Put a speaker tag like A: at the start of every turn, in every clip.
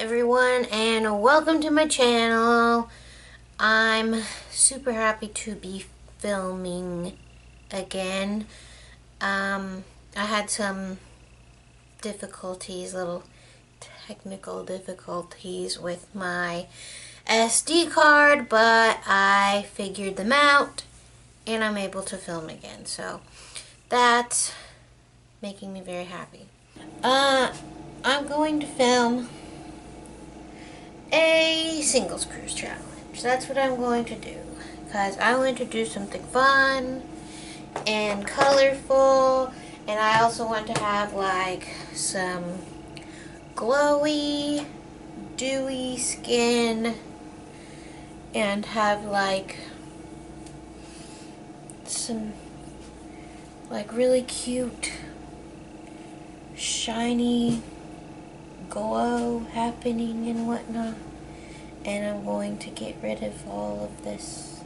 A: everyone, and welcome to my channel. I'm super happy to be filming again. I had some difficulties, little technical difficulties with my SD card, but I figured them out and I'm able to film again, so that's making me very happy. I'm going to film a singles cruise challenge. That's what I'm going to do, because I want to do something fun and colorful, and I also want to have like some glowy, dewy skin and have like some like really cute shiny glow happening and whatnot, and I'm going to get rid of all of this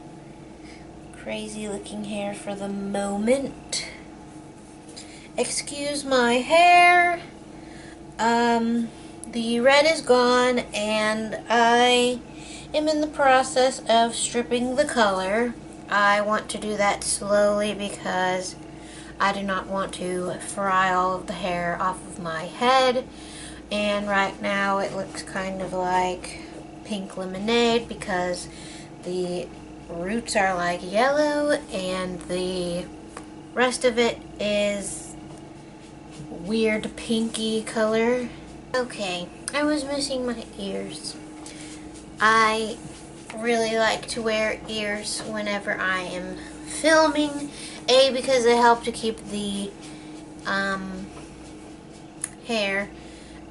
A: crazy looking hair for the moment. Excuse my hair. The red is gone and I am in the process of stripping the color. I want to do that slowly because I do not want to fry all of the hair off of my head. And right now it looks kind of like pink lemonade because the roots are like yellow and the rest of it is weird pinky color. Okay, I was missing my ears. I really like to wear ears whenever I am filming. A, because they help to keep the hair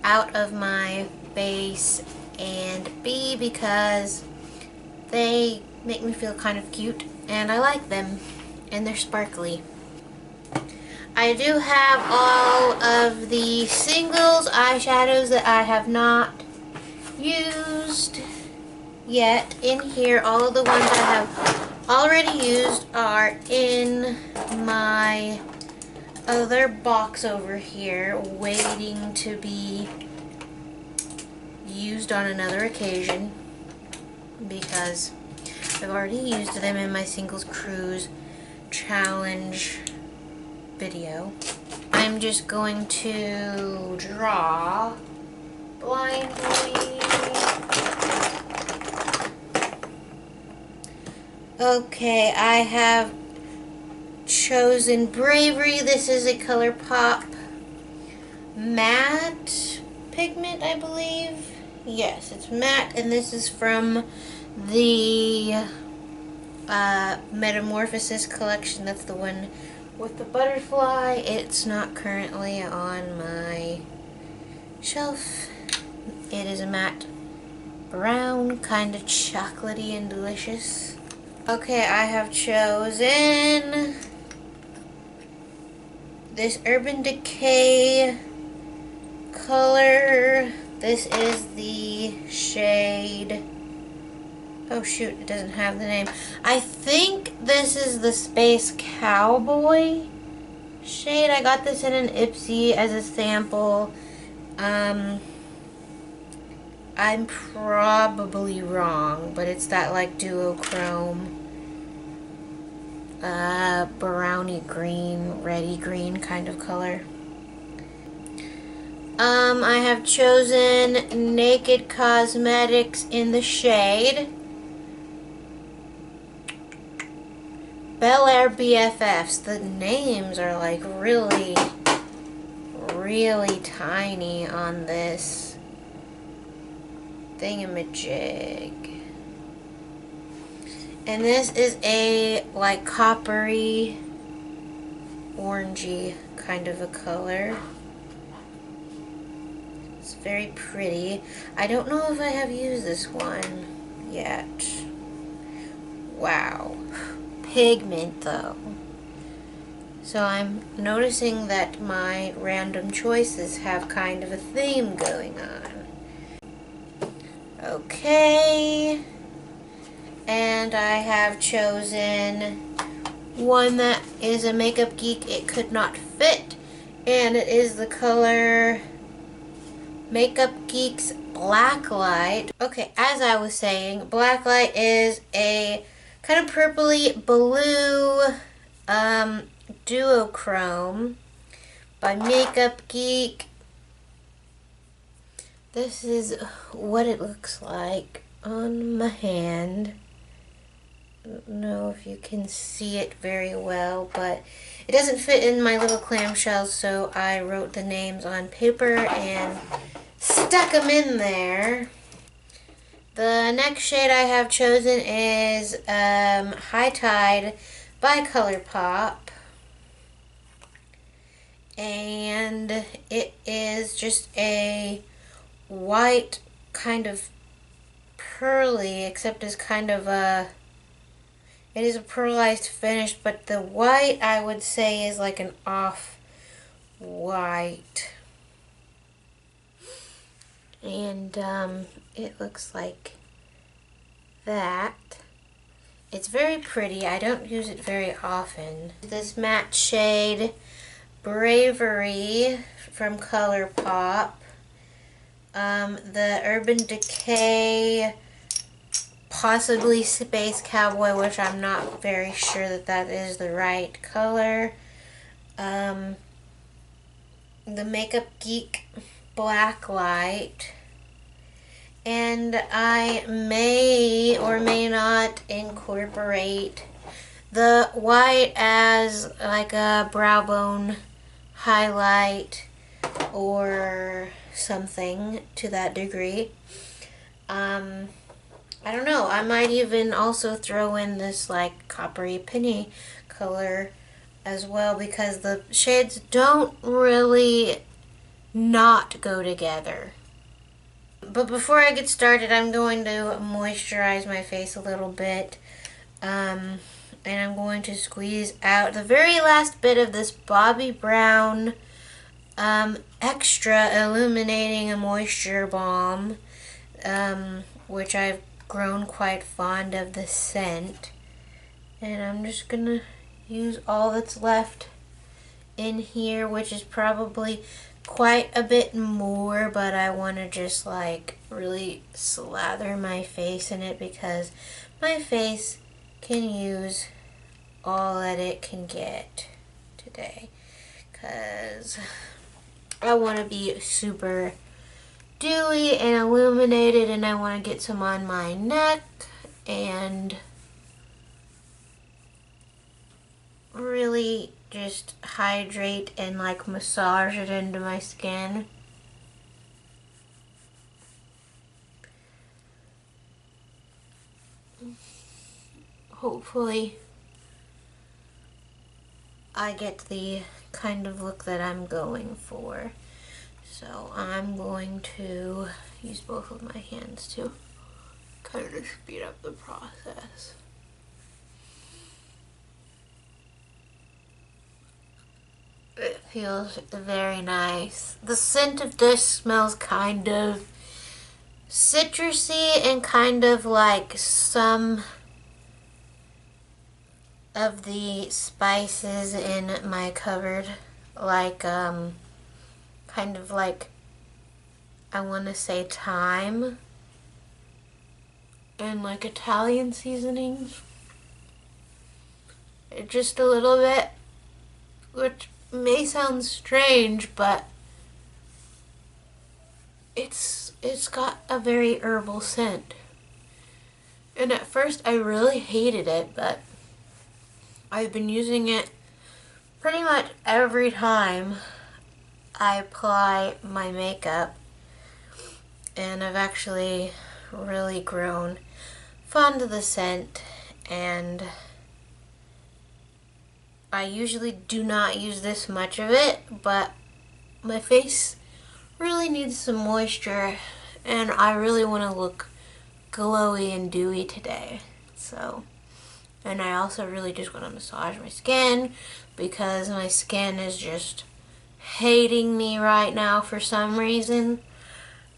A: out of my face, and B, because they make me feel kind of cute and I like them and they're sparkly. I do have all of the singles eyeshadows that I have not used yet in here. All of the ones I have already used are in my other box over here, waiting to be used on another occasion because I've already used them in my singles cruise challenge video. I'm just going to draw blindly. Okay, I have chosen Bravery. This is a Colourpop matte pigment, I believe. Yes, it's matte, and this is from the Metamorphosis collection. That's the one with the butterfly. It's not currently on my shelf. It is a matte brown, kind of chocolatey and delicious. Okay, I have chosen this Urban Decay color. This is the shade, oh shoot, it doesn't have the name. I think this is the Space Cowboy shade. I got this in an Ipsy as a sample. I'm probably wrong, but it's that like duochrome browny green, reddy green kind of color. I have chosen Naked Cosmetics in the shade Bel Air BFFs. The names are like really, really tiny on this thingamajig. And this is a like coppery, orangey kind of a color. It's very pretty. I don't know if I have used this one yet. Wow. Pigment though. So I'm noticing that my random choices have kind of a theme going on. Okay. And I have chosen one that is a Makeup Geek It Could Not Fit, and it is the color Makeup Geeks Blacklight. Okay, as I was saying, Blacklight is a kind of purpley blue duochrome by Makeup Geek. This is what it looks like on my hand. I don't know if you can see it very well, but it doesn't fit in my little clamshell, so I wrote the names on paper and stuck them in there. The next shade I have chosen is High Tide by Colourpop. And it is just a white, kind of pearly, except it's kind of a... It is a pearlized finish, but the white, I would say, is like an off-white. And it looks like that. It's very pretty. I don't use it very often. This matte shade, Bravery from Colourpop. The Urban Decay, possibly Space Cowboy, which I'm not very sure that that is the right color. The Makeup Geek Blacklight. And I may or may not incorporate the white as like a brow bone highlight or something to that degree. I don't know, I might even also throw in this like coppery penny color as well, because the shades don't really not go together. But before I get started, I'm going to moisturize my face a little bit. And I'm going to squeeze out the very last bit of this Bobbi Brown Extra Illuminating Moisture Balm, which I've grown quite fond of the scent. And I'm just going to use all that's left in here, which is probably quite a bit more, but I want to just like really slather my face in it, because my face can use all that it can get today, because I want to be super dewy and illuminated, and I want to get some on my neck and really just hydrate and like massage it into my skin. Hopefully I get the kind of look that I'm going for. So I'm going to use both of my hands to kind of speed up the process. It feels very nice. The scent of this smells kind of citrusy and kind of like some of the spices in my cupboard. Like, kind of like, I want to say thyme and like Italian seasonings. Just a little bit, which may sound strange, but it's got a very herbal scent. And at first I really hated it, but I've been using it pretty much every time I apply my makeup, and I've actually really grown fond of the scent. And I usually do not use this much of it, but my face really needs some moisture, and I really want to look glowy and dewy today. So, and I also really just want to massage my skin, because my skin is just hating me right now for some reason.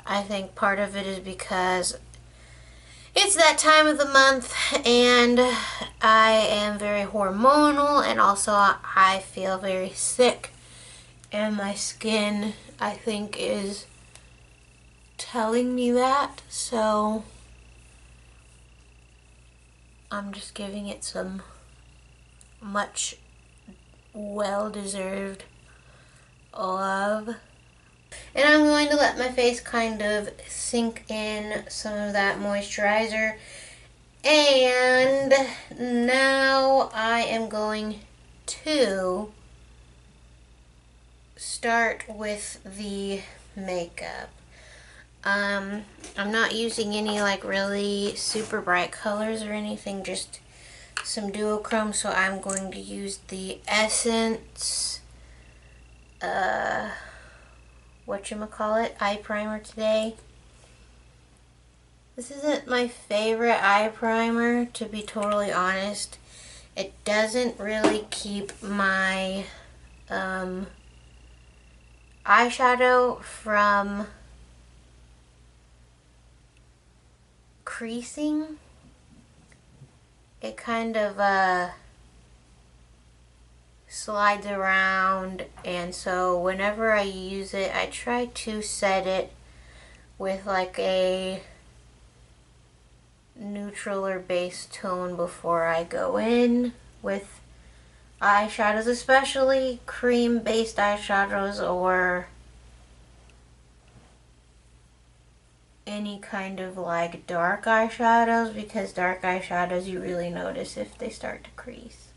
A: I think part of it is because it's that time of the month and I am very hormonal, and also I feel very sick, and my skin, I think, is telling me that, so I'm just giving it some much well-deserved love. And I'm going to let my face kind of sink in some of that moisturizer. And now I am going to start with the makeup. I'm not using any like really super bright colors or anything, just some duochrome, so I'm going to use the Essence whatchamacallit eye primer today. This isn't my favorite eye primer, to be totally honest. It doesn't really keep my eyeshadow from creasing. It kind of slides around, and so whenever I use it, I try to set it with like a neutral or base tone before I go in with eyeshadows, especially cream based eyeshadows or any kind of like dark eyeshadows, because dark eyeshadows you really notice if they start to crease.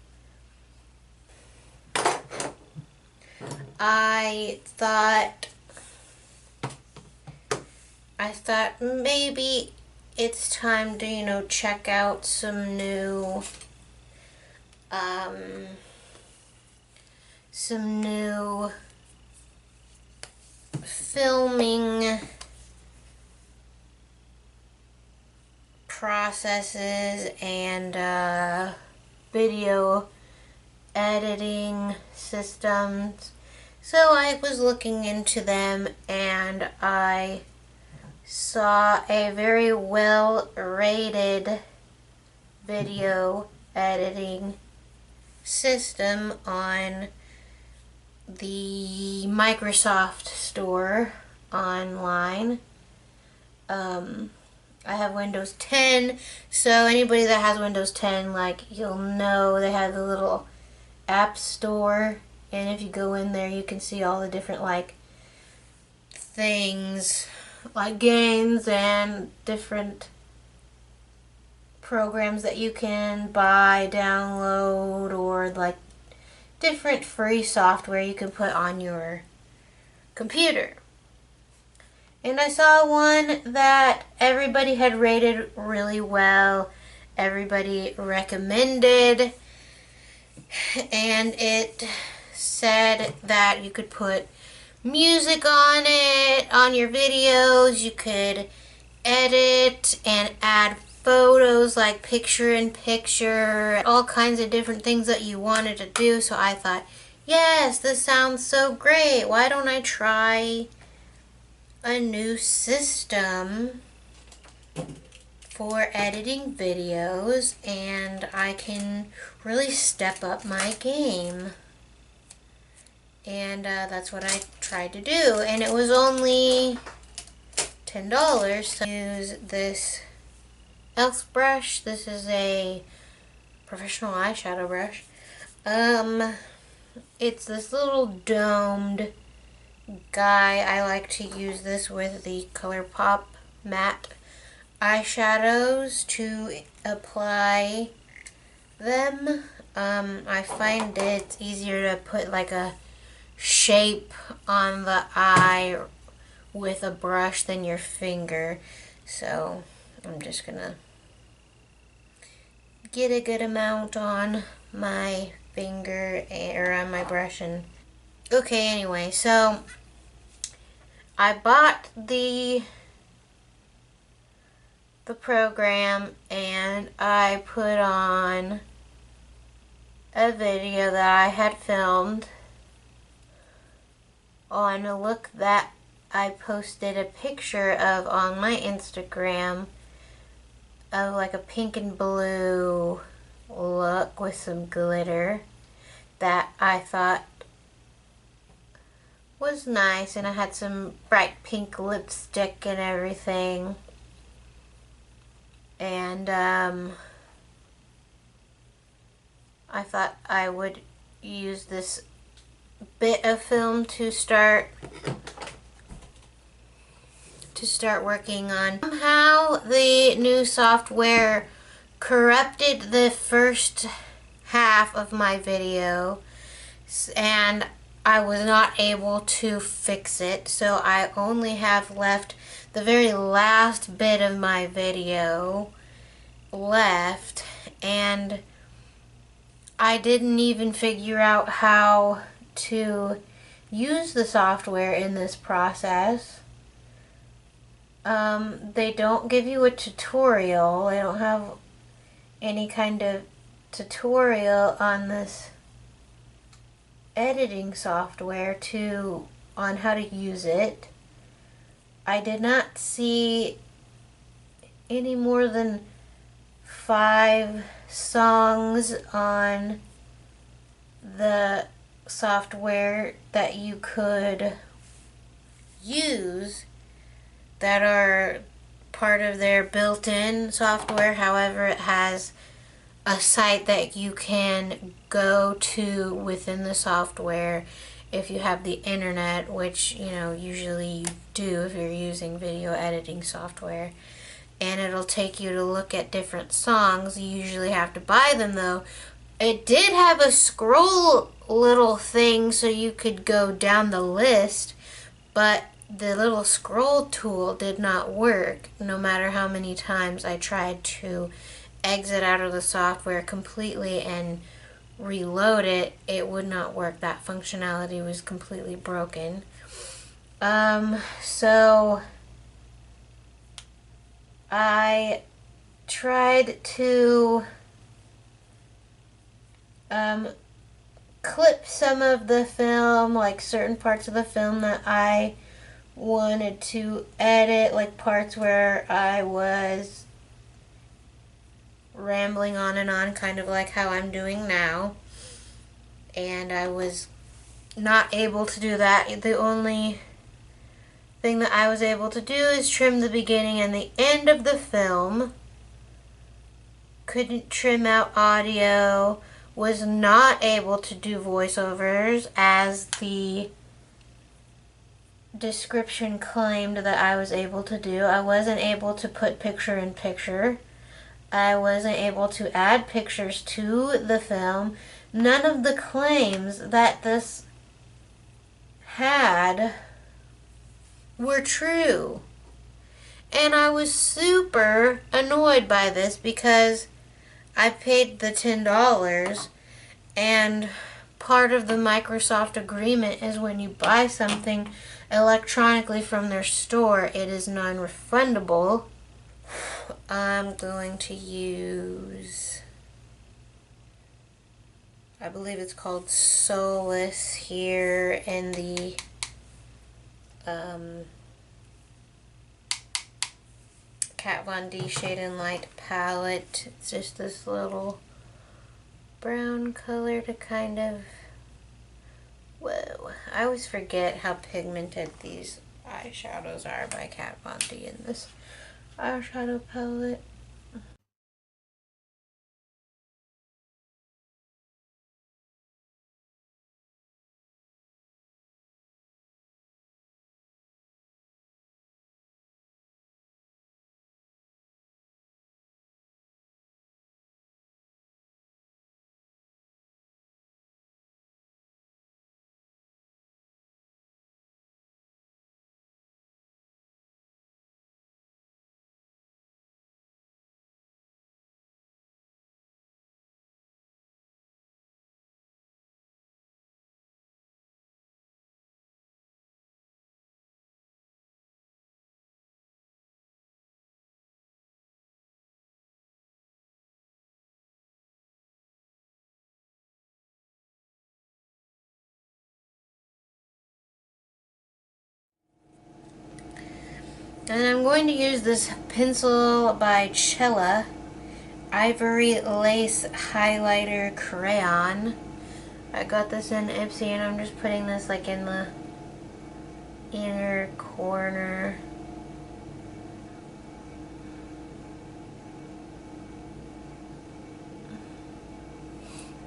A: I thought maybe it's time to, you know, check out some new filming processes and video editing systems. So I was looking into them, and I saw a very well rated video editing system on the Microsoft store online. I have Windows 10, so anybody that has Windows 10, like, you'll know they have the little app store, and if you go in there you can see all the different like things, like games and different programs that you can buy, download, or like different free software you can put on your computer. And I saw one that everybody had rated really well, everybody recommended, and it said that you could put music on it, on your videos, you could edit and add photos like picture in picture, all kinds of different things that you wanted to do. So I thought, yes, this sounds so great. Why don't I try a new system for editing videos, and I can really step up my game. And that's what I tried to do, and it was only $10. So use this e.l.f. brush. This is a professional eyeshadow brush. It's this little domed guy. I like to use this with the Colourpop matte eyeshadows to apply them. I find it's easier to put like a shape on the eye with a brush than your finger, so I'm just gonna get a good amount on my finger or on my brush. And okay, anyway, so I bought the program and I put on a video that I had filmed on a look that I posted a picture of on my Instagram of like a pink and blue look with some glitter that I thought was nice, and I had some bright pink lipstick and everything. And I thought I would use this bit of film to start working on. Somehow the new software corrupted the first half of my video, and I was not able to fix it, so I only have left the very last bit of my video left, and I didn't even figure out how to use the software in this process. They don't give you a tutorial. They don't have any kind of tutorial on this editing software on how to use it. I did not see any more than 5 songs on the software that you could use that are part of their built-in software. However, it has a site that you can go to within the software if you have the internet, which, you know, usually you do if you're using video editing software. And it'll take you to look at different songs. You usually have to buy them, though. It did have a scroll little thing so you could go down the list, but the little scroll tool did not work. No matter how many times I tried to exit out of the software completely and reload it, it would not work. That functionality was completely broken. So I tried to clip some of the film, like certain parts of the film that I wanted to edit, like parts where I was rambling on and on, kind of like how I'm doing now. And I was not able to do that. The only thing that I was able to do is trim the beginning and the end of the film. Couldn't trim out audio. Was not able to do voiceovers as the description claimed that I was able to do. I wasn't able to put picture in picture. I wasn't able to add pictures to the film. None of the claims that this had were true. And I was super annoyed by this because I paid the $10, and part of the Microsoft agreement is when you buy something electronically from their store, it is non-refundable. I'm going to use, I believe it's called Solas here in the Kat Von D Shade and Light palette. It's just this little brown color to kind of, whoa, I always forget how pigmented these eyeshadows are by Kat Von D in this eyeshadow palette. And I'm going to use this pencil by Cella Ivory Lace Highlighter Crayon. I got this in Ipsy, and I'm just putting this like in the inner corner.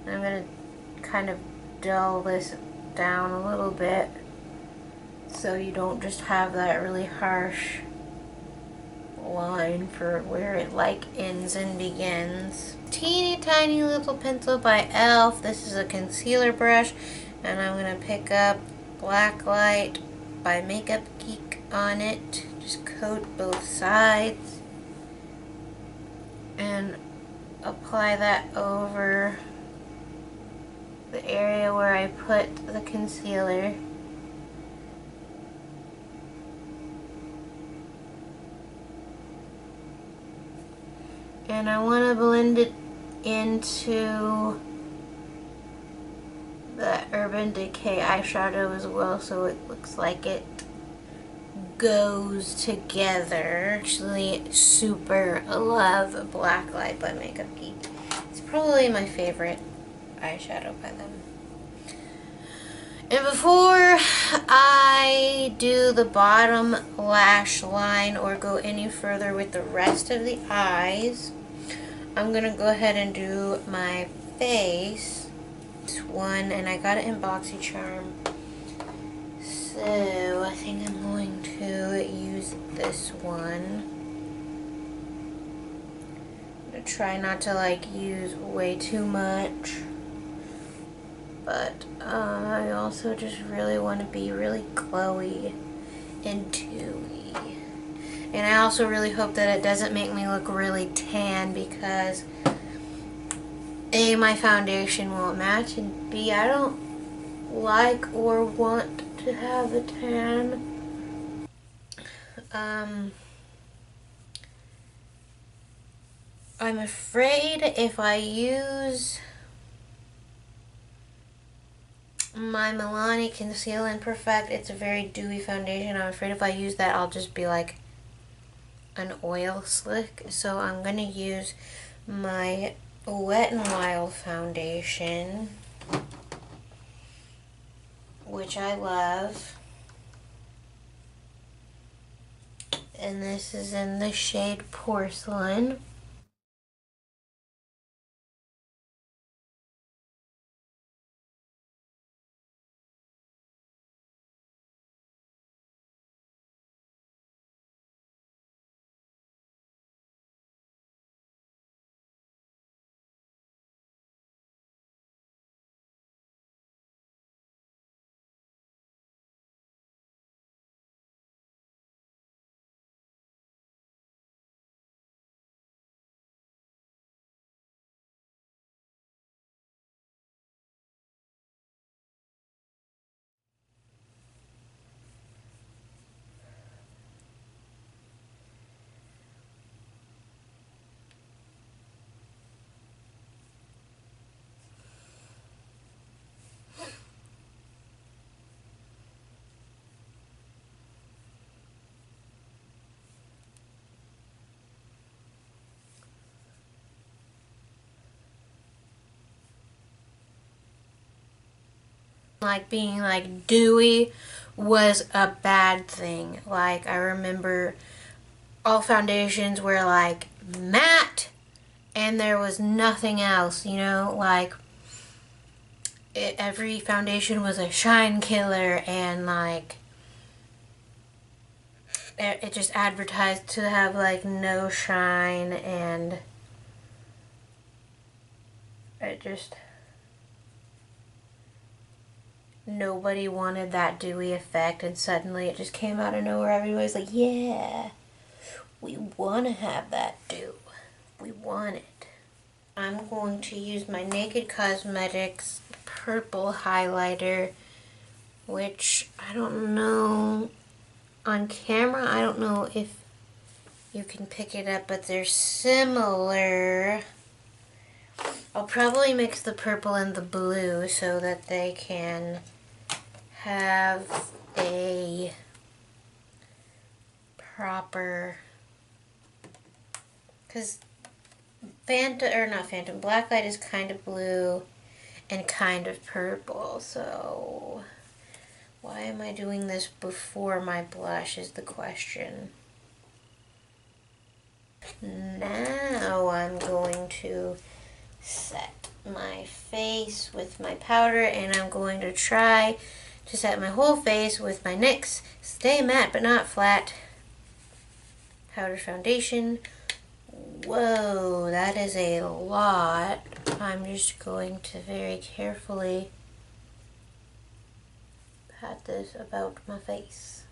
A: I'm going to kind of dull this down a little bit so you don't just have that really harsh line for where it like ends and begins. Teeny tiny little pencil by e.l.f. This is a concealer brush, and I'm going to pick up Blacklight by Makeup Geek on it. Just coat both sides and apply that over the area where I put the concealer. And I want to blend it into the Urban Decay eyeshadow as well, so it looks like it goes together. Actually, super love Blacklight by Makeup Geek. It's probably my favorite eyeshadow by them. And before I do the bottom lash line or go any further with the rest of the eyes, I'm gonna go ahead and do my face. This one, and I got it in Boxycharm. So I think I'm going to use this one. I'm gonna try not to like use way too much. But I also just really want to be really glowy and dewy. And I also really hope that it doesn't make me look really tan, because A, my foundation won't match, and B, I don't like or want to have a tan. I'm afraid if I use my Milani Conceal and Perfect, it's a very dewy foundation. I'm afraid if I use that, I'll just be like an oil slick. So I'm going to use my Wet n Wild foundation, which I love. And this is in the shade Porcelain. Like being like dewy was a bad thing. Like I remember all foundations were like matte and there was nothing else, you know, like every foundation was a shine killer, and like it just advertised to have like no shine, and it just, nobody wanted that dewy effect, and suddenly it just came out of nowhere. Everybody's like, yeah, we want to have that dew. We want it. I'm going to use my Naked Cosmetics purple highlighter, which I don't know on camera. I don't know if you can pick it up, but they're similar. I'll probably mix the purple and the blue so that they can have a proper, because Blacklight is kind of blue and kind of purple, so Why am I doing this before my blush is the question. Now I'm going to set my face with my powder, and I'm going to try to set my whole face with my NYX Stay Matte But Not Flat powder foundation. Whoa, that is a lot. I'm just going to very carefully pat this about my face.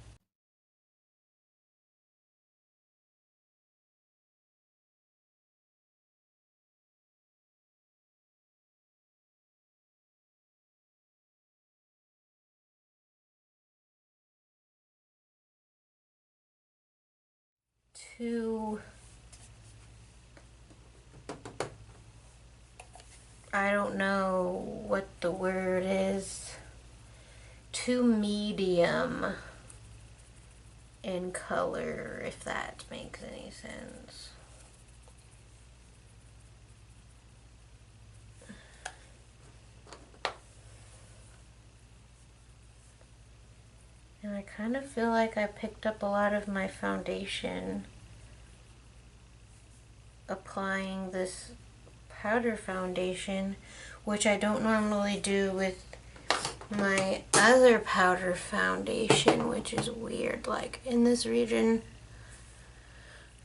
A: I don't know what the word is, too medium in color, if that makes any sense. And I kind of feel like I picked up a lot of my foundation applying this powder foundation, which I don't normally do with my other powder foundation, which is weird. Like in this region,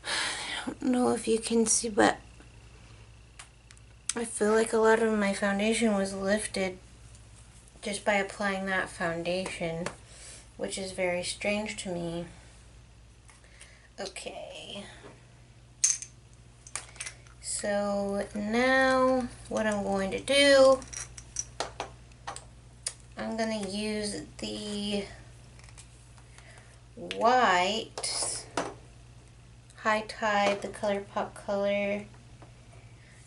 A: I don't know if you can see, but I feel like a lot of my foundation was lifted just by applying that foundation, which is very strange to me. Okay. So now what I'm going to do, I'm going to use the white High Tide, the Colourpop color.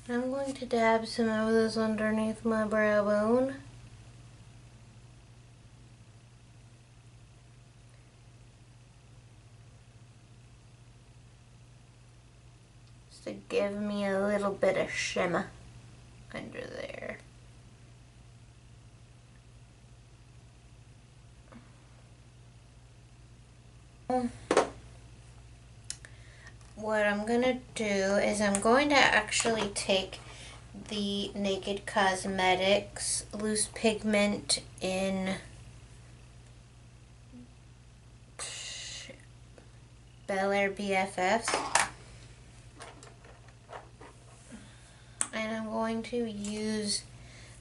A: I'm going to dab some of this underneath my brow bone. To give me a little bit of shimmer under there. What I'm gonna do is I'm going to actually take the Naked Cosmetics loose pigment in Bel Air BFFs. And I'm going to use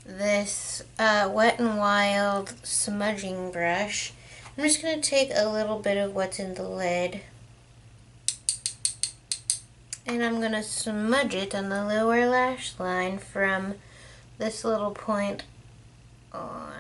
A: this Wet n Wild smudging brush. I'm just going to take a little bit of what's in the lid, and I'm going to smudge it on the lower lash line from this little point on.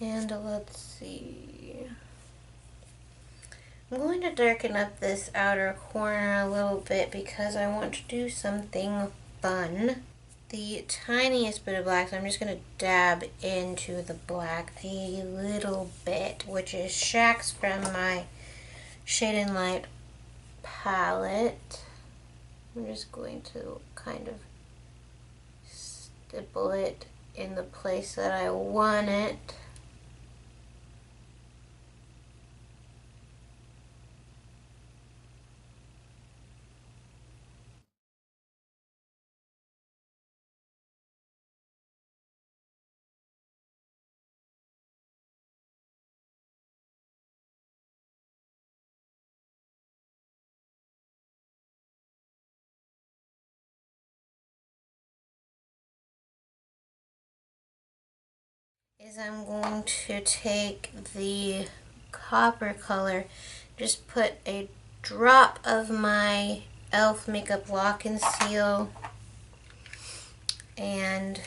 A: And let's see. I'm going to darken up this outer corner a little bit because I want to do something fun. The tiniest bit of black, so I'm just going to dab into the black a little bit, which is Shacks from my Shade and Light palette. I'm just going to kind of stipple it in the place that I want it. I'm going to take the copper color, just put a drop of my e.l.f. Makeup Lock and Seal, and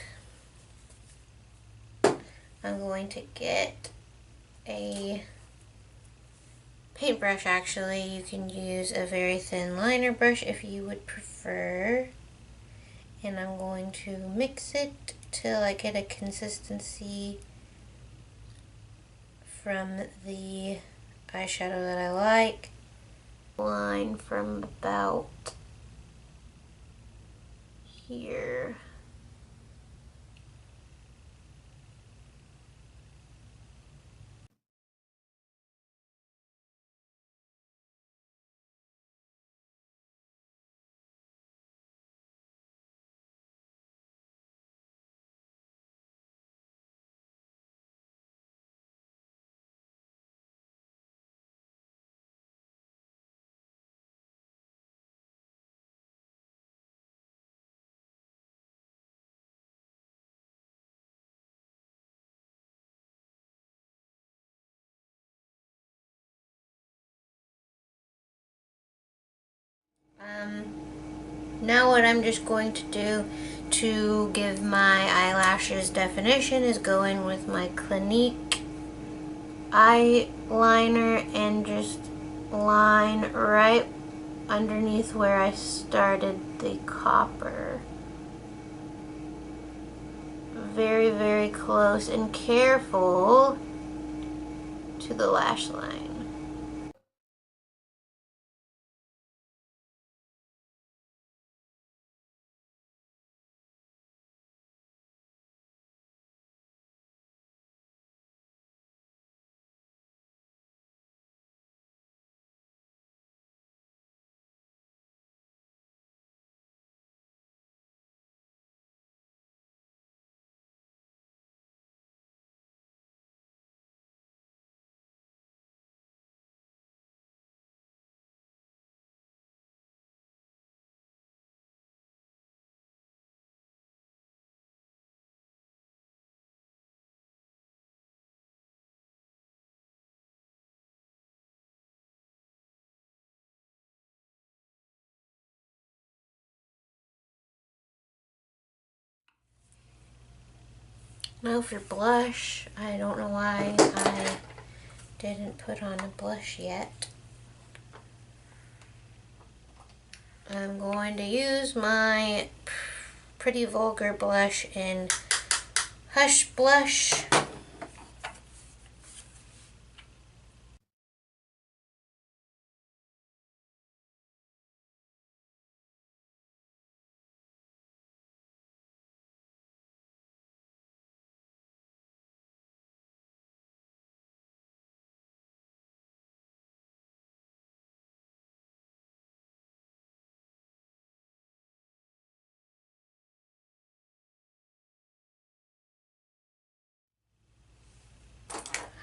A: I'm going to get a paintbrush. Actually, you can use a very thin liner brush if you would prefer, And I'm going to mix it till I get a consistency from the eyeshadow that I like. Line from about here. Now what I'm just going to do to give my eyelashes definition is go in with my Clinique eyeliner and just line right underneath where I started the copper. Very, very close and careful to the lash line. Now for blush, I don't know why I didn't put on a blush yet. I'm going to use my Pretty Vulgar blush in Hush Blush.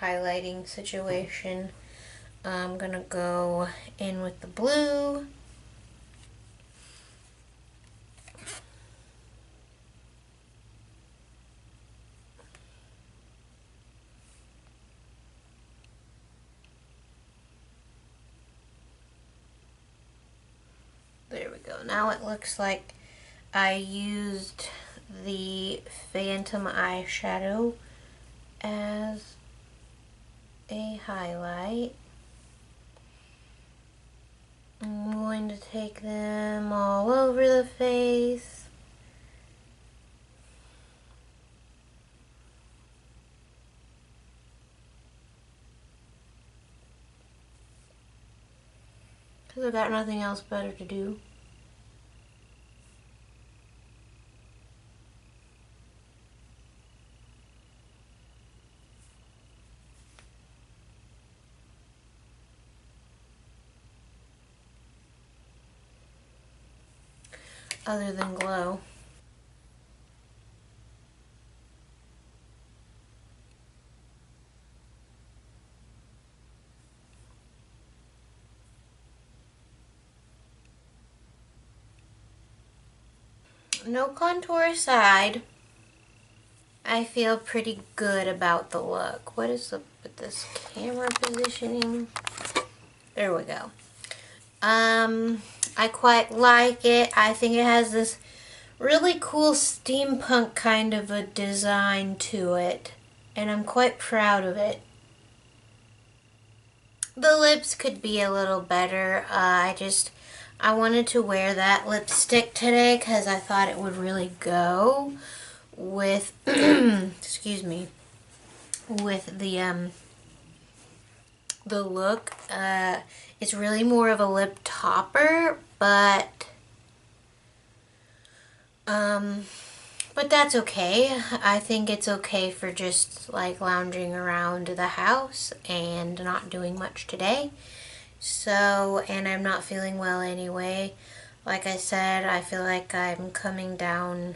A: Highlighting situation. I'm gonna go in with the blue. There we go. Now it looks like I used the Phantom eyeshadow as a highlight. I'm going to take them all over the face. Because I've got nothing else better to do. Other than glow. No contour aside, I feel pretty good about the look. What is up with this camera positioning? There we go. I quite like it. I think it has this really cool steampunk kind of a design to it, and I'm quite proud of it. The lips could be a little better. I wanted to wear that lipstick today because I thought it would really go with, excuse me, with the look. It's really more of a lip topper, but that's okay. I think it's okay for just like lounging around the house and not doing much today. So, and I'm not feeling well anyway. Like I said, I feel like I'm coming down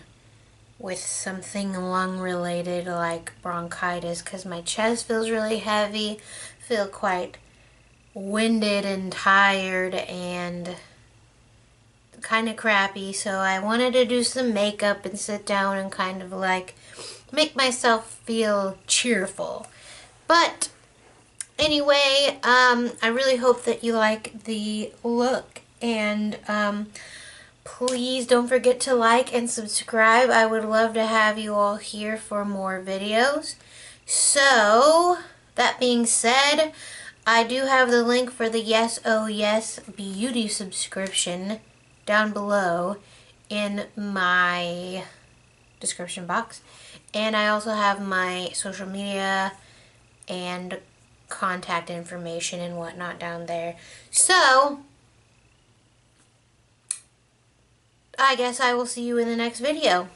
A: with something lung related like bronchitis because my chest feels really heavy, feel quite winded and tired and kind of crappy. So I wanted to do some makeup and sit down and kind of like make myself feel cheerful. But anyway, I really hope that you like the look, and please don't forget to like and subscribe. I would love to have you all here for more videos. So, that being said, I do have the link for the Yes Oh Yes Beauty subscription down below in my description box. And I also have my social media and contact information and whatnot down there. So, I guess I will see you in the next video.